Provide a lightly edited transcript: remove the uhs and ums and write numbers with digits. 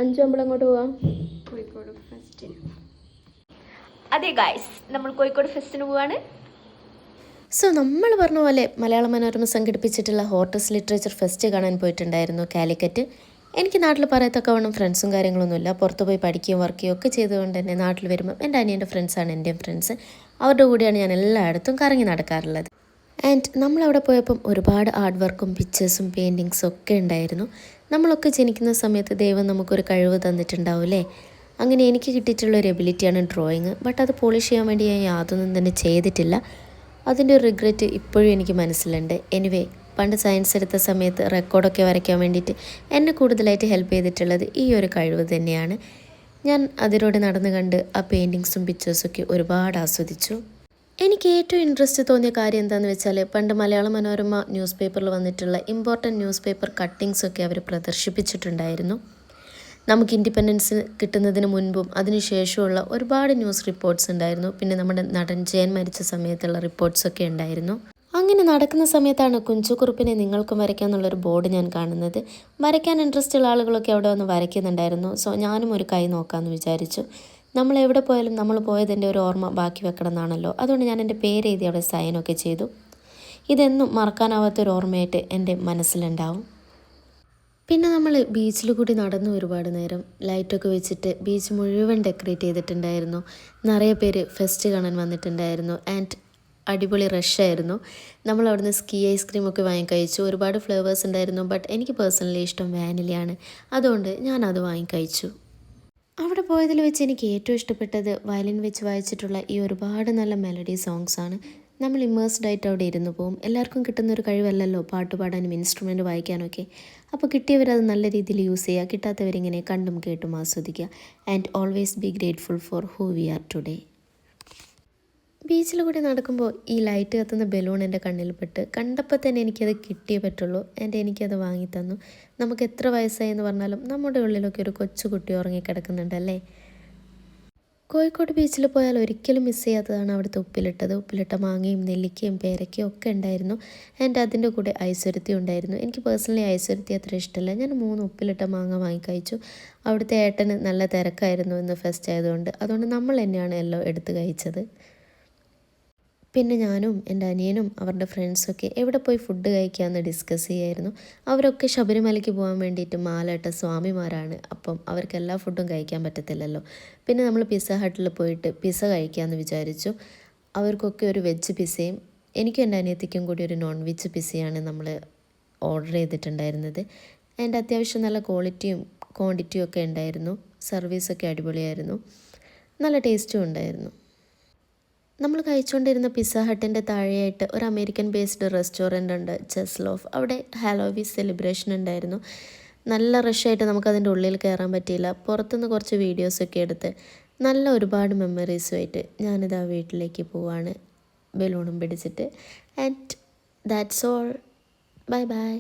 അഞ്ചു നമ്മൾ അങ്ങോട്ട് പോവാം. കോഴിക്കോട് ഫെസ്റ്റിന്. അതെ ഗായ്സ്, നമ്മൾ കോഴിക്കോട് ഫെസ്റ്റിന് പോവാണ്. സോ നമ്മൾ പറഞ്ഞ പോലെ Malayala Manorama സംഘടിപ്പിച്ചിട്ടുള്ള hotels literature fest കാണാൻ പോയിട്ടുണ്ടായിരുന്നു കാലിക്കറ്റ്. എനിക്ക് നാട്ടിൽ പറയത്തക്കവണ്ണം ഫ്രണ്ട്സും കാര്യങ്ങളൊന്നുമില്ല. പുറത്ത് പോയി പഠിക്കുകയും വർക്ക് ചെയ്യുകയും ഒക്കെ ചെയ്തുകൊണ്ട് തന്നെ നാട്ടിൽ വരുമ്പോൾ എൻ്റെ അനിയൻ്റെ ഫ്രണ്ട്സാണ് എൻ്റെയും ഫ്രണ്ട്സ്. അവരുടെ കൂടെയാണ് ഞാൻ എല്ലായിടത്തും കറങ്ങി നടക്കാറുള്ളത്. ആൻഡ് നമ്മളവിടെ പോയപ്പം ഒരുപാട് ആർട്ട് വർക്കും പിക്ചേഴ്സും പെയിൻറ്റിങ്സും ഒക്കെ ഉണ്ടായിരുന്നു. നമ്മളൊക്കെ ജനിക്കുന്ന സമയത്ത് ദൈവം നമുക്കൊരു കഴിവ് തന്നിട്ടുണ്ടാവില്ലേ. അങ്ങനെ എനിക്ക് കിട്ടിയിട്ടുള്ള ഒരു എബിലിറ്റിയാണ് ഡ്രോയിങ്. ബട്ട് അത് പോളിഷ് ചെയ്യാൻ വേണ്ടി ഞാൻ യാതൊന്നും തന്നെ ചെയ്തിട്ടില്ല. അതിൻ്റെ ഒരു റിഗ്രറ്റ് ഇപ്പോഴും എനിക്ക് മനസ്സിലുണ്ട്. എനിവേ, പണ്ട് സയൻസ് എടുത്ത സമയത്ത് റെക്കോർഡൊക്കെ വരയ്ക്കാൻ വേണ്ടിയിട്ട് എന്നെ കൂടുതലായിട്ട് ഹെൽപ്പ് ചെയ്തിട്ടുള്ളത് ഈ ഒരു കഴിവ് തന്നെയാണ്. ഞാൻ അതിലൂടെ നടന്നു കണ്ട് ആ പെയിൻറ്റിങ്സും പിക്ചേഴ്സൊക്കെ ഒരുപാട് ആസ്വദിച്ചു. എനിക്ക് ഏറ്റവും ഇൻട്രസ്റ്റ് തോന്നിയ കാര്യം എന്താണെന്ന് വെച്ചാൽ, പണ്ട് മലയാള മനോരമ ന്യൂസ് പേപ്പറിൽ വന്നിട്ടുള്ള ഇമ്പോർട്ടൻറ്റ് ന്യൂസ് പേപ്പർ കട്ടിങ്സൊക്കെ അവർ പ്രദർശിപ്പിച്ചിട്ടുണ്ടായിരുന്നു. നമുക്ക് ഇൻഡിപെൻഡൻസ് കിട്ടുന്നതിന് മുൻപും അതിനുശേഷമുള്ള ഒരുപാട് ന്യൂസ് റിപ്പോർട്ട്സ് ഉണ്ടായിരുന്നു. പിന്നെ നമ്മുടെ നടൻ ജയൻ മരിച്ച സമയത്തുള്ള റിപ്പോർട്ട്സൊക്കെ ഉണ്ടായിരുന്നു. അങ്ങനെ നടക്കുന്ന സമയത്താണ് കുഞ്ചുകുറുപ്പിനെ നിങ്ങൾക്കും വരയ്ക്കാമെന്നുള്ളൊരു ബോർഡ് ഞാൻ കാണുന്നത്. വരയ്ക്കാൻ ഇൻട്രസ്റ്റ് ഉള്ള ആളുകളൊക്കെ അവിടെ വന്ന് വരയ്ക്കുന്നുണ്ടായിരുന്നു. സോ ഞാനും ഒരു കൈ നോക്കാമെന്ന് വിചാരിച്ചു. നമ്മൾ എവിടെ പോയാലും നമ്മൾ പോയതിൻ്റെ ഒരു ഓർമ്മ ബാക്കി വെക്കണം എന്നാണല്ലോ. അതുകൊണ്ട് ഞാൻ എൻ്റെ പേര് എഴുതി അവിടെ സൈനൊക്കെ ചെയ്തു. ഇതെന്നും മറക്കാനാവാത്തൊരു ഓർമ്മയായിട്ട് എൻ്റെ മനസ്സിലുണ്ടാവും. പിന്നെ നമ്മൾ ബീച്ചിൽ കൂടി നടന്നു ഒരുപാട് നേരം. ലൈറ്റൊക്കെ വെച്ചിട്ട് ബീച്ച് മുഴുവൻ ഡെക്കറേറ്റ് ചെയ്തിട്ടുണ്ടായിരുന്നു. നിറയെ പേര് ഫെസ്റ്റ് കാണാൻ വന്നിട്ടുണ്ടായിരുന്നു. ആൻഡ് അടിപൊളി റഷായിരുന്നു. നമ്മൾ അവിടുന്ന് സ്കീ ഐസ്ക്രീമൊക്കെ വാങ്ങി കഴിച്ചു. ഒരുപാട് ഫ്ലേവേഴ്സ് ഉണ്ടായിരുന്നു. ബട്ട് എനിക്ക് പേഴ്സണലി ഇഷ്ടം വാനിലയാണ്. അതുകൊണ്ട് ഞാനത് വാങ്ങി കഴിച്ചു. അവിടെ പോയതിൽ വെച്ച് എനിക്ക് ഏറ്റവും ഇഷ്ടപ്പെട്ടത് വയലിൻ വെച്ച് വായിച്ചിട്ടുള്ള ഈ ഒരുപാട് നല്ല മെലഡി സോങ്സാണ്. നമ്മൾ ഇമ്മേഴ്സ്ഡ് ആയിട്ട് അവിടെ ഇരുന്ന് പോകും. എല്ലാവർക്കും കിട്ടുന്നൊരു കഴിവല്ലല്ലോ പാട്ട് പാടാനും ഇൻസ്ട്രുമെൻറ്റ് വായിക്കാനൊക്കെ. അപ്പോൾ കിട്ടിയവരത് നല്ല രീതിയിൽ യൂസ് ചെയ്യുക, കിട്ടാത്തവരിങ്ങനെ കണ്ടും കേട്ടും ആസ്വദിക്കുക. And always be grateful four who V are today. ബീച്ചിൽ കൂടി നടക്കുമ്പോൾ ഈ ലൈറ്റ് കത്തുന്ന ബലൂൺ എൻ്റെ കണ്ണിൽ പെട്ട് കണ്ടപ്പോൾ തന്നെ എനിക്കത് കിട്ടിയേ പറ്റുള്ളൂ. ആൻഡ് എനിക്കത് വാങ്ങിത്തന്നു. നമുക്ക് എത്ര വയസ്സായി എന്ന് പറഞ്ഞാലും നമ്മുടെ ഉള്ളിലൊക്കെ ഒരു കൊച്ചുകുട്ടി ഉറങ്ങിക്കിടക്കുന്നുണ്ടല്ലേ. കോഴിക്കോട് ബീച്ചിൽ പോയാൽ ഒരിക്കലും മിസ് ചെയ്യാത്തതാണ് അവിടുത്തെ ഉപ്പിലിട്ടത്. ഉപ്പിലിട്ട മാങ്ങയും നെല്ലിക്കയും പേരയ്ക്കയും ഒക്കെ ഉണ്ടായിരുന്നു. ആൻഡ് അതിൻ്റെ കൂടെ ഐശ്വര്യത്തി ഉണ്ടായിരുന്നു. എനിക്ക് പേഴ്സണലി ഐശ്വര്യത്തി അത്ര ഇഷ്ടമല്ല. ഞാൻ 3 ഉപ്പിലിട്ട മാങ്ങ വാങ്ങിക്കഴിച്ചു. അവിടുത്തെ ഏട്ടന് നല്ല തിരക്കായിരുന്നു ഇന്ന് ഫെസ്റ്റ് ആയതുകൊണ്ട്. അതുകൊണ്ട് നമ്മൾ തന്നെയാണ് എല്ലാം എടുത്ത് കഴിച്ചത്. പിന്നെ ഞാനും എൻ്റെ അനിയനും അവരുടെ ഫ്രണ്ട്സൊക്കെ എവിടെ പോയി ഫുഡ് കഴിക്കാമെന്ന് ഡിസ്കസ് ചെയ്യായിരുന്നു. അവരൊക്കെ ശബരിമലയ്ക്ക് പോകാൻ വേണ്ടിയിട്ട് മാലയിട്ട സ്വാമിമാരാണ്. അപ്പം അവർക്ക് എല്ലാ ഫുഡും കഴിക്കാൻ പറ്റത്തില്ലല്ലോ. പിന്നെ നമ്മൾ പിസ്സ ഹട്ടിൽ പോയിട്ട് പിസ്സ കഴിക്കാമെന്ന് വിചാരിച്ചു. അവർക്കൊക്കെ ഒരു വെജ് പിസ്സയും എനിക്കും എൻ്റെ അനിയത്തിക്കും കൂടി ഒരു നോൺ വെജ് പിസ്സയാണ് നമ്മൾ ഓർഡർ ചെയ്തിട്ടുണ്ടായിരുന്നത്. അതിൻ്റെ അത്യാവശ്യം നല്ല ക്വാളിറ്റിയും ക്വാണ്ടിറ്റിയും ഒക്കെ ഉണ്ടായിരുന്നു. സർവീസൊക്കെ അടിപൊളിയായിരുന്നു. നല്ല ടേസ്റ്റും ഉണ്ടായിരുന്നു. നമ്മൾ കഴിച്ചുകൊണ്ടിരുന്ന പിസ്സ ഹട്ടിൻ്റെ താഴെയായിട്ട് ഒരു അമേരിക്കൻ ബേസ്ഡ് റെസ്റ്റോറൻ്റ് ഉണ്ട്, ചെസ്ലോഫ്. അവിടെ ഹാലോവീൻ സെലിബ്രേഷൻ ഉണ്ടായിരുന്നു. നല്ല റഷായിട്ട് നമുക്കതിൻ്റെ ഉള്ളിൽ കയറാൻ പറ്റിയില്ല. പുറത്തുനിന്ന് കുറച്ച് വീഡിയോസൊക്കെ എടുത്ത് നല്ല ഒരുപാട് മെമ്മറീസുമായിട്ട് ഞാനിതാ വീട്ടിലേക്ക് പോവാണ് ബലൂണും പിടിച്ചിട്ട്. And that's all. Bye bye.